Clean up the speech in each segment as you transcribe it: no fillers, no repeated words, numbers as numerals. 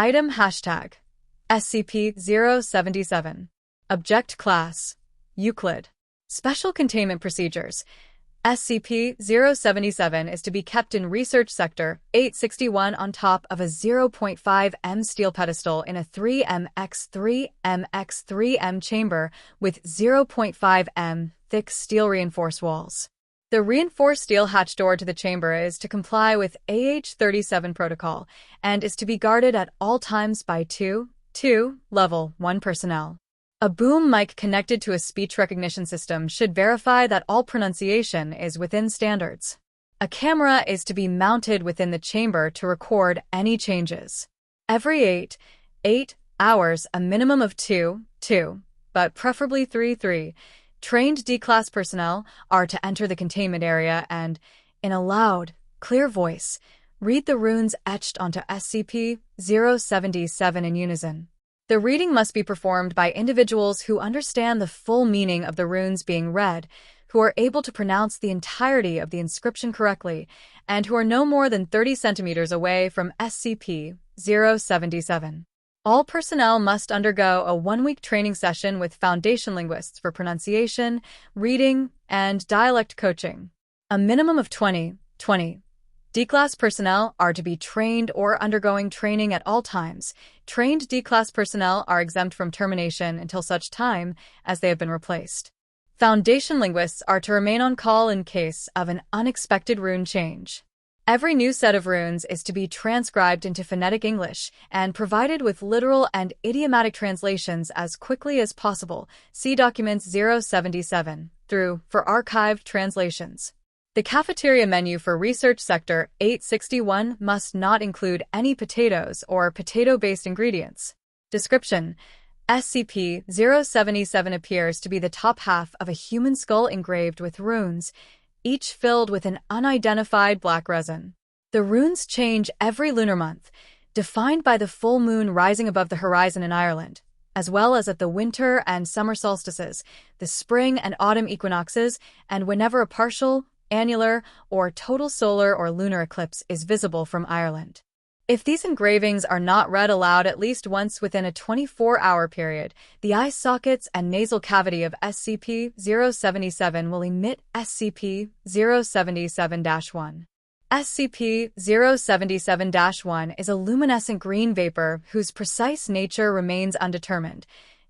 Item Hashtag SCP-077 Object Class Euclid Special Containment Procedures SCP-077 is to be kept in Research Sector 861 on top of a 0.5 m steel pedestal in a 3 m x 3 m x 3 m chamber with 0.5 m thick steel reinforced walls. The reinforced steel hatch door to the chamber is to comply with AH-37 protocol and is to be guarded at all times by two Level 1 personnel. A boom mic connected to a speech recognition system should verify that all pronunciation is within standards. A camera is to be mounted within the chamber to record any changes. Every 8 hours, a minimum of two, but preferably three, trained D-Class personnel are to enter the containment area and, in a loud, clear voice, read the runes etched onto SCP-077 in unison. The reading must be performed by individuals who understand the full meaning of the runes being read, who are able to pronounce the entirety of the inscription correctly, and who are no more than 30 centimeters away from SCP-077. All personnel must undergo a 1-week training session with foundation linguists for pronunciation, reading, and dialect coaching. A minimum of 20 D-Class personnel are to be trained or undergoing training at all times. Trained D-Class personnel are exempt from termination until such time as they have been replaced. Foundation linguists are to remain on call in case of an unexpected rune change. Every new set of runes is to be transcribed into phonetic English and provided with literal and idiomatic translations as quickly as possible. See Documents 077 through for archived translations. The cafeteria menu for Research Sector 861 must not include any potatoes or potato-based ingredients. Description: SCP-077 appears to be the top half of a human skull engraved with runes, each filled with an unidentified black resin. The runes change every lunar month, defined by the full moon rising above the horizon in Ireland, as well as at the winter and summer solstices, the spring and autumn equinoxes, and whenever a partial, annular, or total solar or lunar eclipse is visible from Ireland. If these engravings are not read aloud at least once within a 24-hour period, the eye sockets and nasal cavity of SCP-077 will emit SCP-077-1. SCP-077-1 is a luminescent green vapor whose precise nature remains undetermined.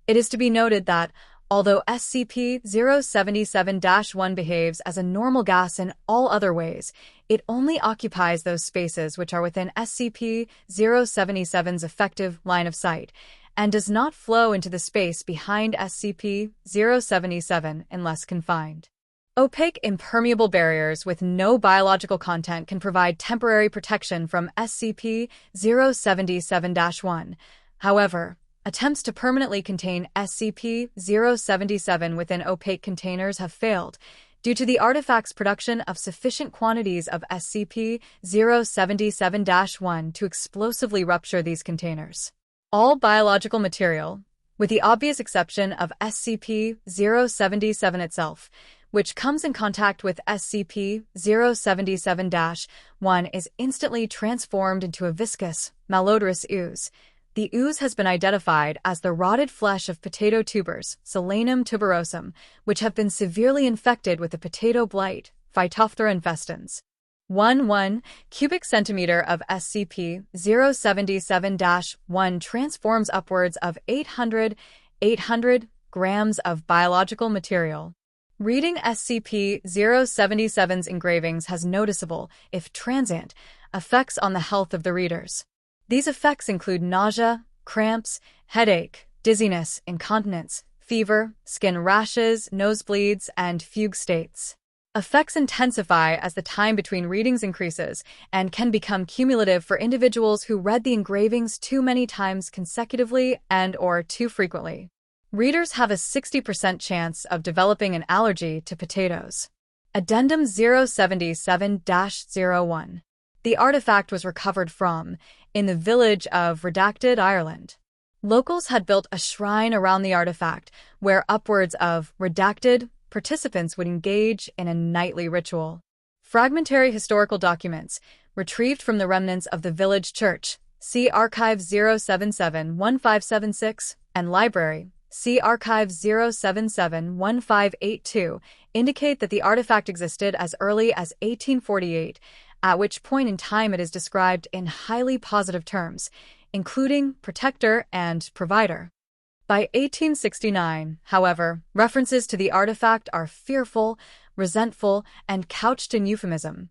It is to be noted that, although SCP-077-1 behaves as a normal gas in all other ways, it only occupies those spaces which are within SCP-077's effective line of sight, and does not flow into the space behind SCP-077 unless confined. Opaque impermeable barriers with no biological content can provide temporary protection from SCP-077-1. However, attempts to permanently contain SCP-077 within opaque containers have failed due to the artifact's production of sufficient quantities of SCP-077-1 to explosively rupture these containers. All biological material, with the obvious exception of SCP-077 itself, which comes in contact with SCP-077-1, is instantly transformed into a viscous, malodorous ooze. The ooze has been identified as the rotted flesh of potato tubers, Solanum tuberosum, which have been severely infected with the potato blight, Phytophthora infestans. 1 cubic centimeter of SCP-077-1 transforms upwards of 800 grams of biological material. Reading SCP-077's engravings has noticeable, if transient, effects on the health of the readers. These effects include nausea, cramps, headache, dizziness, incontinence, fever, skin rashes, nosebleeds, and fugue states. Effects intensify as the time between readings increases and can become cumulative for individuals who read the engravings too many times consecutively and/or too frequently. Readers have a 60% chance of developing an allergy to potatoes. Addendum 077-01. The artifact was recovered from, in the village of Redacted, Ireland. Locals had built a shrine around the artifact where upwards of redacted participants would engage in a nightly ritual. Fragmentary historical documents, retrieved from the remnants of the village church, see Archive 077-1576, and Library, see Archive 077-1582, indicate that the artifact existed as early as 1848, at which point in time it is described in highly positive terms, including protector and provider. By 1869, however, references to the artifact are fearful, resentful, and couched in euphemism.